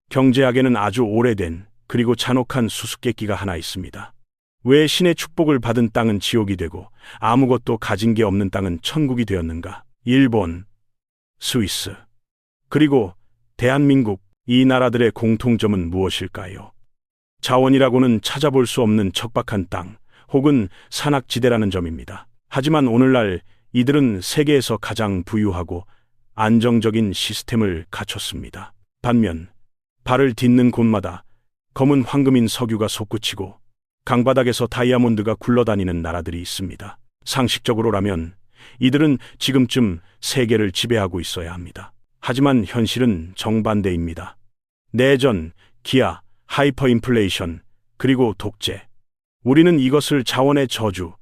경제학에는 아주 오래된 그리고 잔혹한 수수께끼가 하나 있습니다. 왜 신의 축복을 받은 땅은 지옥이 되고 아무것도 가진 게 없는 땅은 천국이 되었는가? 일본, 스위스, 그리고 대한민국, 이 나라들의 공통점은 무엇일까요? 자원이라고는 찾아볼 수 없는 척박한 땅, 혹은 산악지대라는 점입니다. 하지만 오늘날 이들은 세계에서 가장 부유하고 안정적인 시스템을 갖췄습니다. 반면 발을 딛는 곳마다 검은 황금인 석유가 솟구치고 강바닥에서 다이아몬드가 굴러다니는 나라들이 있습니다. 상식적으로라면 이들은 지금쯤 세계를 지배하고 있어야 합니다. 하지만 현실은 정반대입니다. 내전, 기아, 하이퍼인플레이션, 그리고 독재. 우리는 이것을 자원의 저주,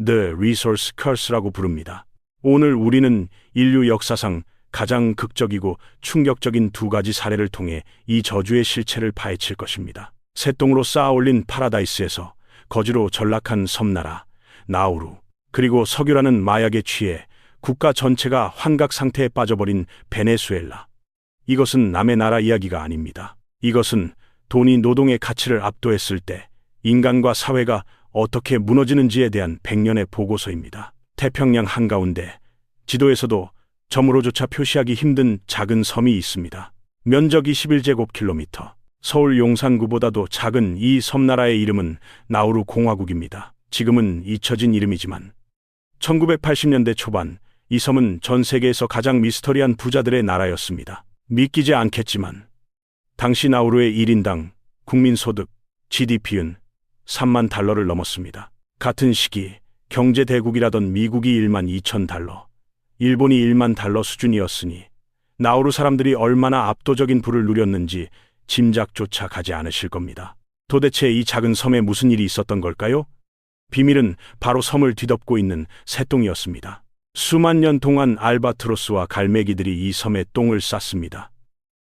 The Resource Curse라고 부릅니다. 오늘 우리는 인류 역사상 가장 극적이고 충격적인 두 가지 사례를 통해 이 저주의 실체를 파헤칠 것입니다. 쇳덩으로 쌓아 올린 파라다이스에서 거지로 전락한 섬나라, 나우루, 그리고 석유라는 마약에 취해 국가 전체가 환각 상태에 빠져버린 베네수엘라. 이것은 남의 나라 이야기가 아닙니다. 이것은 돈이 노동의 가치를 압도했을 때 인간과 사회가 어떻게 무너지는지에 대한 100년의 보고서입니다. 태평양 한가운데 지도에서도 점으로조차 표시하기 힘든 작은 섬이 있습니다. 면적 21제곱킬로미터. 서울 용산구보다도 작은 이 섬나라의 이름은 나우루 공화국입니다. 지금은 잊혀진 이름이지만 1980년대 초반 이 섬은 전 세계에서 가장 미스터리한 부자들의 나라였습니다. 믿기지 않겠지만 당시 나우루의 1인당 국민소득 GDP는 3만 달러를 넘었습니다. 같은 시기 경제 대국이라던 미국이 1만 2천 달러, 일본이 1만 달러 수준이었으니 나우루 사람들이 얼마나 압도적인 부를 누렸는지 짐작조차 가지 않으실 겁니다. 도대체 이 작은 섬에 무슨 일이 있었던 걸까요? 비밀은 바로 섬을 뒤덮고 있는 새똥이었습니다. 수만 년 동안 알바트로스와 갈매기들이 이 섬에 똥을 쌌습니다.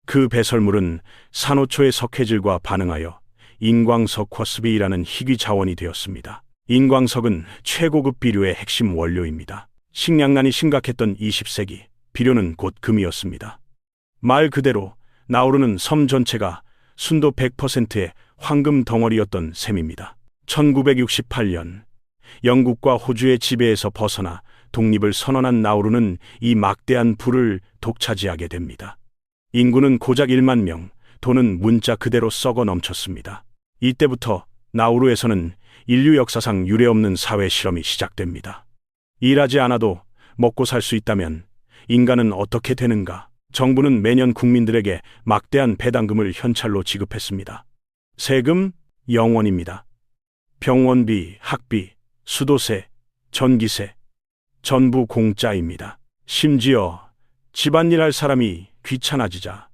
그 배설물은 산호초의 석회질과 반응하여 인광석 쿼스비라는 희귀 자원이 되었습니다. 인광석은 최고급 비료의 핵심 원료입니다. 식량난이 심각했던 20세기, 비료는 곧 금이었습니다. 말 그대로 나우루는 섬 전체가 순도 100%의 황금 덩어리였던 셈입니다. 1968년 영국과 호주의 지배에서 벗어나 독립을 선언한 나우루는 이 막대한 부를 독차지하게 됩니다. 인구는 고작 1만 명, 돈은 문자 그대로 썩어 넘쳤습니다. 이때부터 나우루에서는 인류 역사상 유례없는 사회 실험이 시작됩니다. 일하지 않아도 먹고 살 수 있다면 인간은 어떻게 되는가? 정부는 매년 국민들에게 막대한 배당금을 현찰로 지급했습니다. 세금 0원입니다. 병원비, 학비, 수도세, 전기세, 전부 공짜입니다. 심지어 집안일 할 사람이 귀찮아지자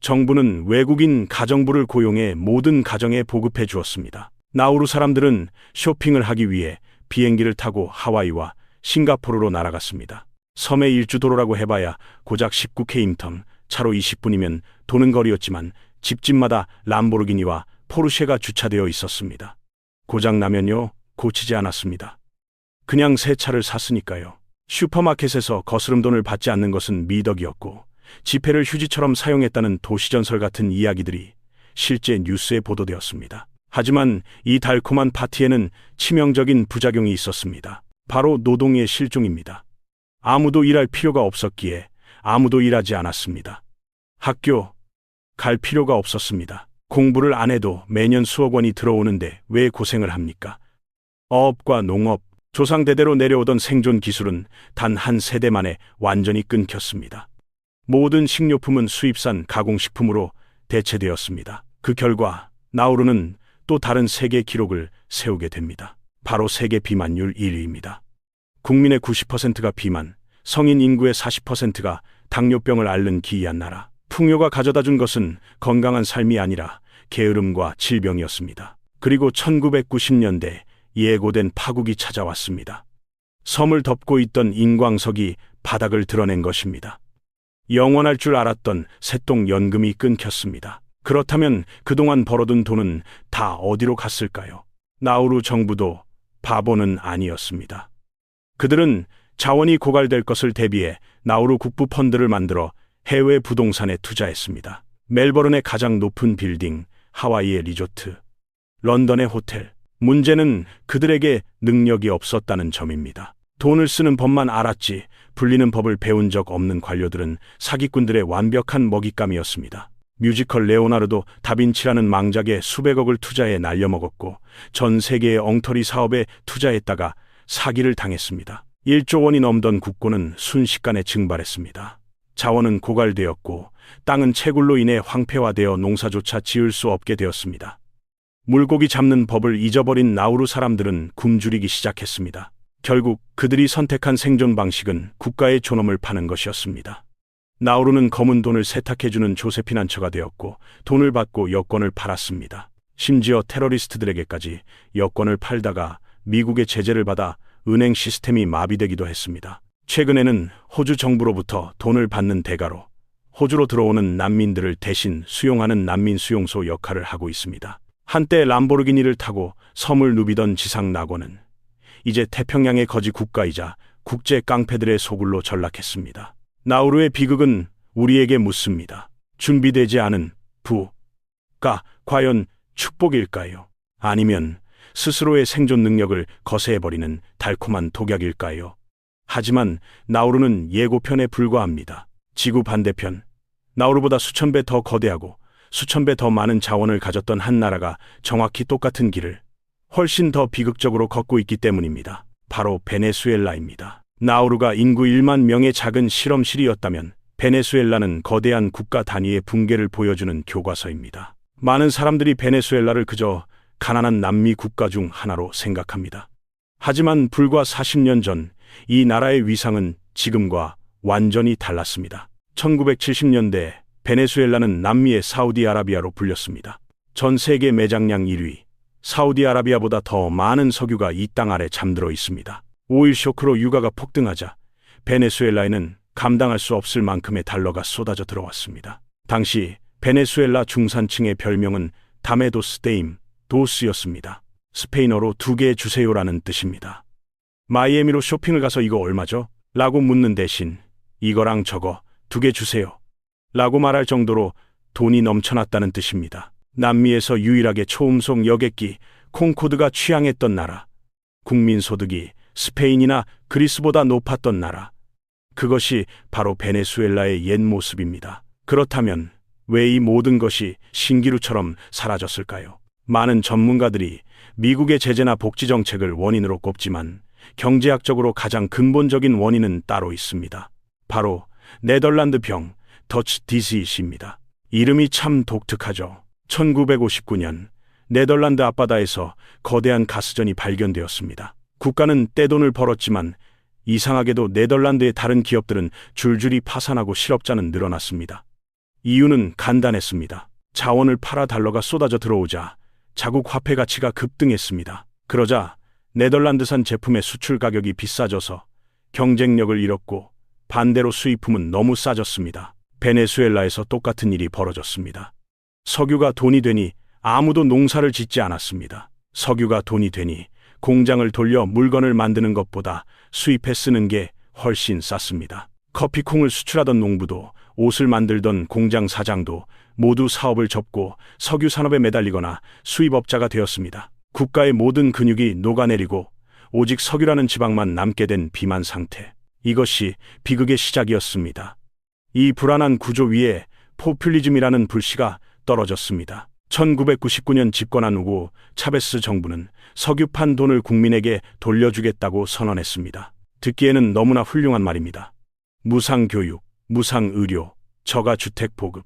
정부는 외국인 가정부를 고용해 모든 가정에 보급해 주었습니다. 나우루 사람들은 쇼핑을 하기 위해 비행기를 타고 하와이와 싱가포르로 날아갔습니다. 섬의 일주도로라고 해봐야 고작 19km, 차로 20분이면 도는 거리였지만 집집마다 람보르기니와 포르쉐가 주차되어 있었습니다. 고장나면요, 고치지 않았습니다. 그냥 새 차를 샀으니까요. 슈퍼마켓에서 거스름돈을 받지 않는 것은 미덕이었고 지폐를 휴지처럼 사용했다는 도시전설 같은 이야기들이 실제 뉴스에 보도되었습니다. 하지만 이 달콤한 파티에는 치명적인 부작용이 있었습니다. 바로 노동의 실종입니다. 아무도 일할 필요가 없었기에 아무도 일하지 않았습니다. 학교 갈 필요가 없었습니다. 공부를 안 해도 매년 수억 원이 들어오는데 왜 고생을 합니까? 어업과 농업, 조상대대로 내려오던 생존 기술은 단 한 세대 만에 완전히 끊겼습니다. 모든 식료품은 수입산 가공식품으로 대체되었습니다. 그 결과 나우루는 또 다른 세계 기록을 세우게 됩니다. 바로 세계 비만율 1위입니다. 국민의 90%가 비만, 성인 인구의 40%가 당뇨병을 앓는 기이한 나라. 풍요가 가져다준 것은 건강한 삶이 아니라 게으름과 질병이었습니다. 그리고 1990년대 예고된 파국이 찾아왔습니다. 섬을 덮고 있던 인광석이 바닥을 드러낸 것입니다. 영원할 줄 알았던 새똥 연금이 끊겼습니다. 그렇다면 그동안 벌어둔 돈은 다 어디로 갔을까요? 나우루 정부도 바보는 아니었습니다. 그들은 자원이 고갈될 것을 대비해 나우루 국부 펀드를 만들어 해외 부동산에 투자했습니다. 멜버른의 가장 높은 빌딩, 하와이의 리조트, 런던의 호텔. 문제는 그들에게 능력이 없었다는 점입니다. 돈을 쓰는 법만 알았지 불리는 법을 배운 적 없는 관료들은 사기꾼들의 완벽한 먹잇감이었습니다. 뮤지컬 레오나르도 다빈치라는 망작에 수백억을 투자해 날려먹었고 전 세계의 엉터리 사업에 투자했다가 사기를 당했습니다. 1조 원이 넘던 국고는 순식간에 증발했습니다. 자원은 고갈되었고 땅은 채굴로 인해 황폐화되어 농사조차 지을 수 없게 되었습니다. 물고기 잡는 법을 잊어버린 나우루 사람들은 굶주리기 시작했습니다. 결국 그들이 선택한 생존 방식은 국가의 존엄을 파는 것이었습니다. 나우루는 검은 돈을 세탁해주는 조세피난처가 되었고 돈을 받고 여권을 팔았습니다. 심지어 테러리스트들에게까지 여권을 팔다가 미국의 제재를 받아 은행 시스템이 마비되기도 했습니다. 최근에는 호주 정부로부터 돈을 받는 대가로 호주로 들어오는 난민들을 대신 수용하는 난민 수용소 역할을 하고 있습니다. 한때 람보르기니를 타고 섬을 누비던 지상 낙원은 이제 태평양의 거지 국가이자 국제 깡패들의 소굴로 전락했습니다. 나우루의 비극은 우리에게 묻습니다. 준비되지 않은 부가 과연 축복일까요? 아니면 스스로의 생존 능력을 거세해버리는 달콤한 독약일까요? 하지만 나우루는 예고편에 불과합니다. 지구 반대편, 나우루보다 수천 배 더 거대하고 수천 배 더 많은 자원을 가졌던 한 나라가 정확히 똑같은 길을 훨씬 더 비극적으로 걷고 있기 때문입니다. 바로 베네수엘라입니다. 나우루가 인구 1만 명의 작은 실험실이었다면 베네수엘라는 거대한 국가 단위의 붕괴를 보여주는 교과서입니다. 많은 사람들이 베네수엘라를 그저 가난한 남미 국가 중 하나로 생각합니다. 하지만 불과 40년 전 이 나라의 위상은 지금과 완전히 달랐습니다. 1970년대 베네수엘라는 남미의 사우디아라비아로 불렸습니다. 전 세계 매장량 1위, 사우디아라비아보다 더 많은 석유가 이 땅 아래 잠들어 있습니다. 오일 쇼크로 유가가 폭등하자 베네수엘라에는 감당할 수 없을 만큼의 달러가 쏟아져 들어왔습니다. 당시 베네수엘라 중산층의 별명은 다메도스 데임, 도스였습니다. 스페인어로 두 개 주세요라는 뜻입니다. 마이애미로 쇼핑을 가서 이거 얼마죠? 라고 묻는 대신 이거랑 저거 두 개 주세요. 라고 말할 정도로 돈이 넘쳐났다는 뜻입니다. 남미에서 유일하게 초음속 여객기 콩코드가 취항했던 나라, 국민소득이 스페인이나 그리스보다 높았던 나라, 그것이 바로 베네수엘라의 옛 모습입니다. 그렇다면 왜 이 모든 것이 신기루처럼 사라졌을까요? 많은 전문가들이 미국의 제재나 복지 정책을 원인으로 꼽지만 경제학적으로 가장 근본적인 원인은 따로 있습니다. 바로 네덜란드 병, 더치 디지스입니다. 이름이 참 독특하죠. 1959년 네덜란드 앞바다에서 거대한 가스전이 발견되었습니다. 국가는 떼돈을 벌었지만 이상하게도 네덜란드의 다른 기업들은 줄줄이 파산하고 실업자는 늘어났습니다. 이유는 간단했습니다. 자원을 팔아 달러가 쏟아져 들어오자 자국 화폐 가치가 급등했습니다. 그러자 네덜란드산 제품의 수출 가격이 비싸져서 경쟁력을 잃었고 반대로 수입품은 너무 싸졌습니다. 베네수엘라에서 똑같은 일이 벌어졌습니다. 석유가 돈이 되니 아무도 농사를 짓지 않았습니다. 석유가 돈이 되니 공장을 돌려 물건을 만드는 것보다 수입해 쓰는 게 훨씬 쌌습니다. 커피콩을 수출하던 농부도 옷을 만들던 공장 사장도 모두 사업을 접고 석유 산업에 매달리거나 수입업자가 되었습니다. 국가의 모든 근육이 녹아내리고 오직 석유라는 지방만 남게 된 비만 상태. 이것이 비극의 시작이었습니다. 이 불안한 구조 위에 포퓰리즘이라는 불씨가 떨어졌습니다. 1999년 집권한 후고 차베스 정부는 석유판 돈을 국민에게 돌려주겠다고 선언했습니다. 듣기에는 너무나 훌륭한 말입니다. 무상교육, 무상의료, 저가주택 보급.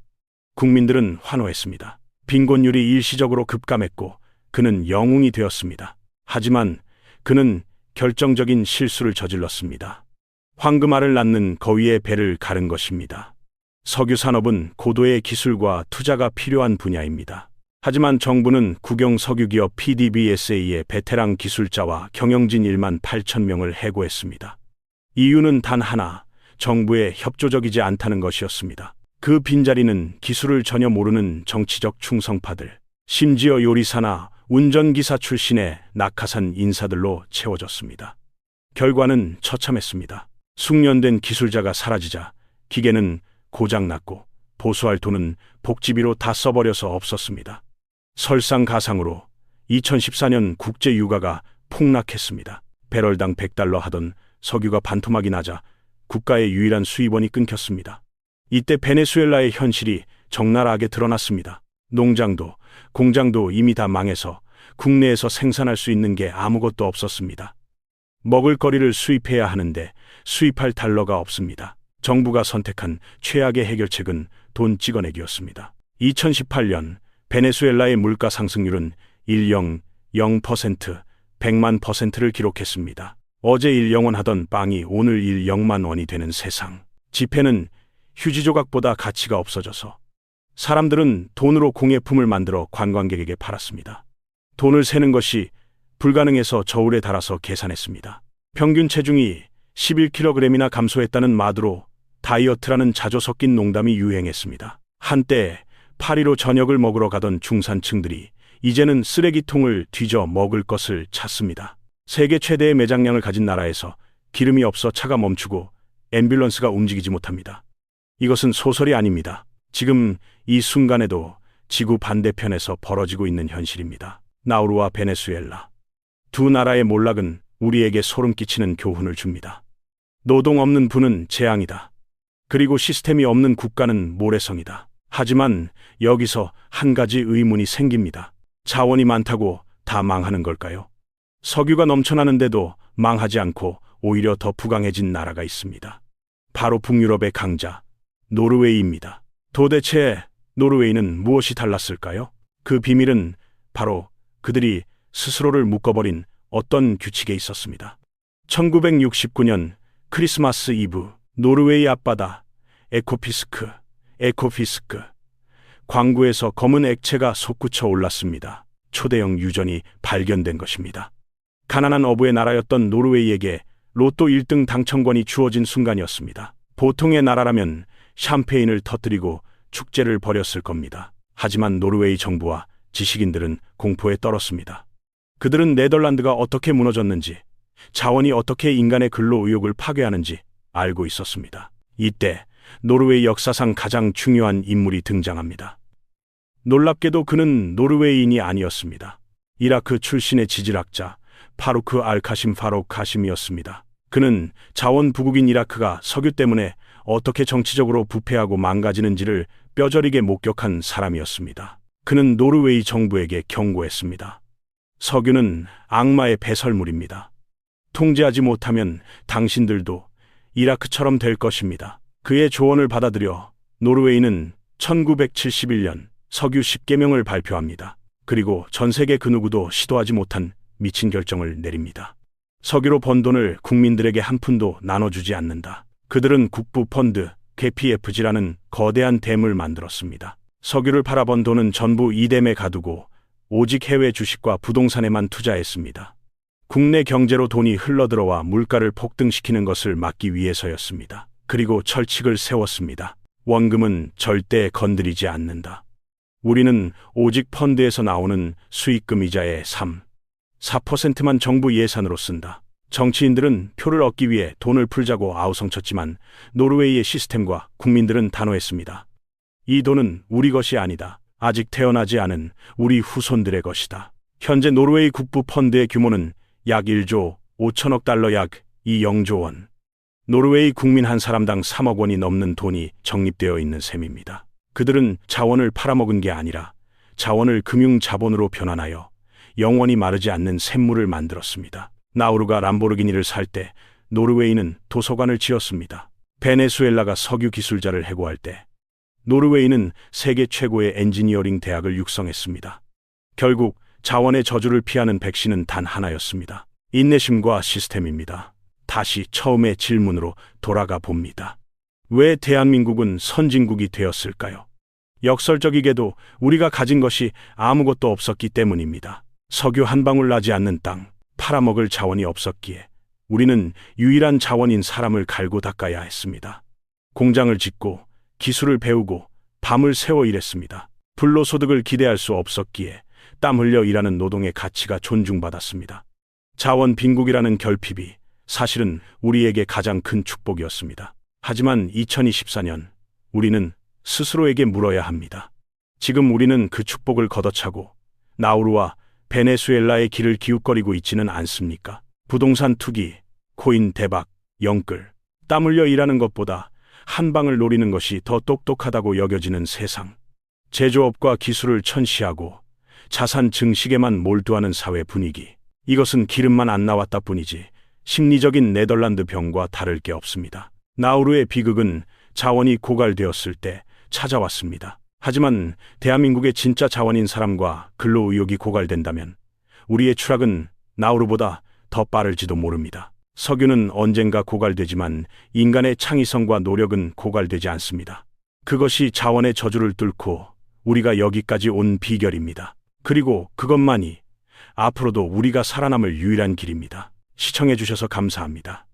국민들은 환호했습니다. 빈곤율이 일시적으로 급감했고 그는 영웅이 되었습니다. 하지만 그는 결정적인 실수를 저질렀습니다. 황금알을 낳는 거위의 배를 가른 것입니다. 석유 산업은 고도의 기술과 투자가 필요한 분야입니다. 하지만 정부는 국영 석유기업 PDVSA의 베테랑 기술자와 경영진 1만 8천 명을 해고했습니다. 이유는 단 하나, 정부에 협조적이지 않다는 것이었습니다. 그 빈자리는 기술을 전혀 모르는 정치적 충성파들, 심지어 요리사나 운전기사 출신의 낙하산 인사들로 채워졌습니다. 결과는 처참했습니다. 숙련된 기술자가 사라지자 기계는 고장났고 보수할 돈은 복지비로 다 써버려서 없었습니다. 설상가상으로 2014년 국제 유가가 폭락했습니다. 배럴당 100달러 하던 석유가 반토막이 나자 국가의 유일한 수입원이 끊겼습니다. 이때 베네수엘라의 현실이 적나라하게 드러났습니다. 농장도 공장도 이미 다 망해서 국내에서 생산할 수 있는 게 아무것도 없었습니다. 먹을거리를 수입해야 하는데 수입할 달러가 없습니다. 정부가 선택한 최악의 해결책은 돈 찍어내기였습니다. 2018년 베네수엘라의 물가 상승률은 100%, 100만%를 기록했습니다. 어제 1영원 하던 빵이 오늘 10만 원이 되는 세상. 지폐는 휴지 조각보다 가치가 없어져서 사람들은 돈으로 공예품을 만들어 관광객에게 팔았습니다. 돈을 세는 것이 불가능해서 저울에 달아서 계산했습니다. 평균 체중이 11kg이나 감소했다는 마두로 다이어트라는 자조 섞인 농담이 유행했습니다. 한때 파리로 저녁을 먹으러 가던 중산층들이 이제는 쓰레기통을 뒤져 먹을 것을 찾습니다. 세계 최대의 매장량을 가진 나라에서 기름이 없어 차가 멈추고 앰뷸런스가 움직이지 못합니다. 이것은 소설이 아닙니다. 지금 이 순간에도 지구 반대편에서 벌어지고 있는 현실입니다. 나우루와 베네수엘라. 두 나라의 몰락은 우리에게 소름 끼치는 교훈을 줍니다. 노동 없는 부는 재앙이다. 그리고 시스템이 없는 국가는 모래성이다. 하지만 여기서 한 가지 의문이 생깁니다. 자원이 많다고 다 망하는 걸까요? 석유가 넘쳐나는데도 망하지 않고 오히려 더 부강해진 나라가 있습니다. 바로 북유럽의 강자, 노르웨이입니다. 도대체 노르웨이는 무엇이 달랐을까요? 그 비밀은 바로 그들이 스스로를 묶어버린 어떤 규칙에 있었습니다. 1969년 크리스마스 이브, 노르웨이 앞바다, 에코피스크. 광구에서 검은 액체가 솟구쳐 올랐습니다. 초대형 유전이 발견된 것입니다. 가난한 어부의 나라였던 노르웨이에게 로또 1등 당첨권이 주어진 순간이었습니다. 보통의 나라라면 샴페인을 터뜨리고 축제를 벌였을 겁니다. 하지만 노르웨이 정부와 지식인들은 공포에 떨었습니다. 그들은 네덜란드가 어떻게 무너졌는지, 자원이 어떻게 인간의 근로 의욕을 파괴하는지 알고 있었습니다. 이때 노르웨이 역사상 가장 중요한 인물이 등장합니다. 놀랍게도 그는 노르웨이인이 아니었습니다. 이라크 출신의 지질학자 파루크 알카심 파록 카심이었습니다. 그는 자원 부국인 이라크가 석유 때문에 어떻게 정치적으로 부패하고 망가지는지를 뼈저리게 목격한 사람이었습니다. 그는 노르웨이 정부에게 경고했습니다. 석유는 악마의 배설물입니다. 통제하지 못하면 당신들도 이라크처럼 될 것입니다. 그의 조언을 받아들여 노르웨이는 1971년 석유 10계명을 발표합니다. 그리고 전 세계 그 누구도 시도하지 못한 미친 결정을 내립니다. 석유로 번 돈을 국민들에게 한 푼도 나눠주지 않는다. 그들은 국부 펀드, KPFG라는 거대한 댐을 만들었습니다. 석유를 팔아번 돈은 전부 이 댐에 가두고 오직 해외 주식과 부동산에만 투자했습니다. 국내 경제로 돈이 흘러들어와 물가를 폭등시키는 것을 막기 위해서였습니다. 그리고 철칙을 세웠습니다. 원금은 절대 건드리지 않는다. 우리는 오직 펀드에서 나오는 수익금 이자의 4%만 정부 예산으로 쓴다. 정치인들은 표를 얻기 위해 돈을 풀자고 아우성쳤지만 노르웨이의 시스템과 국민들은 단호했습니다. 이 돈은 우리 것이 아니다. 아직 태어나지 않은 우리 후손들의 것이다. 현재 노르웨이 국부 펀드의 규모는 약 1조 5천억 달러, 약 2영조 원. 노르웨이 국민 한 사람당 3억 원이 넘는 돈이 적립되어 있는 셈입니다. 그들은 자원을 팔아먹은 게 아니라 자원을 금융 자본으로 변환하여 영원히 마르지 않는 샘물을 만들었습니다. 나우루가 람보르기니를 살 때 노르웨이는 도서관을 지었습니다. 베네수엘라가 석유 기술자를 해고할 때 노르웨이는 세계 최고의 엔지니어링 대학을 육성했습니다. 결국 자원의 저주를 피하는 백신은 단 하나였습니다. 인내심과 시스템입니다. 다시 처음의 질문으로 돌아가 봅니다. 왜 대한민국은 선진국이 되었을까요? 역설적이게도 우리가 가진 것이 아무것도 없었기 때문입니다. 석유 한 방울 나지 않는 땅, 팔아먹을 자원이 없었기에 우리는 유일한 자원인 사람을 갈고 닦아야 했습니다. 공장을 짓고 기술을 배우고 밤을 새워 일했습니다. 불로소득을 기대할 수 없었기에 땀 흘려 일하는 노동의 가치가 존중받았습니다. 자원 빈국이라는 결핍이 사실은 우리에게 가장 큰 축복이었습니다. 하지만 2024년 우리는 스스로에게 물어야 합니다. 지금 우리는 그 축복을 걷어차고 나우루와 베네수엘라의 길을 기웃거리고 있지는 않습니까? 부동산 투기, 코인 대박, 영끌, 땀 흘려 일하는 것보다 한 방을 노리는 것이 더 똑똑하다고 여겨지는 세상. 제조업과 기술을 천시하고 자산 증식에만 몰두하는 사회 분위기. 이것은 기름만 안 나왔다 뿐이지 심리적인 네덜란드 병과 다를 게 없습니다. 나우루의 비극은 자원이 고갈되었을 때 찾아왔습니다. 하지만 대한민국의 진짜 자원인 사람과 근로 의욕이 고갈된다면 우리의 추락은 나우루보다 더 빠를지도 모릅니다. 석유는 언젠가 고갈되지만 인간의 창의성과 노력은 고갈되지 않습니다. 그것이 자원의 저주를 뚫고 우리가 여기까지 온 비결입니다. 그리고 그것만이 앞으로도 우리가 살아남을 유일한 길입니다. 시청해 주셔서 감사합니다.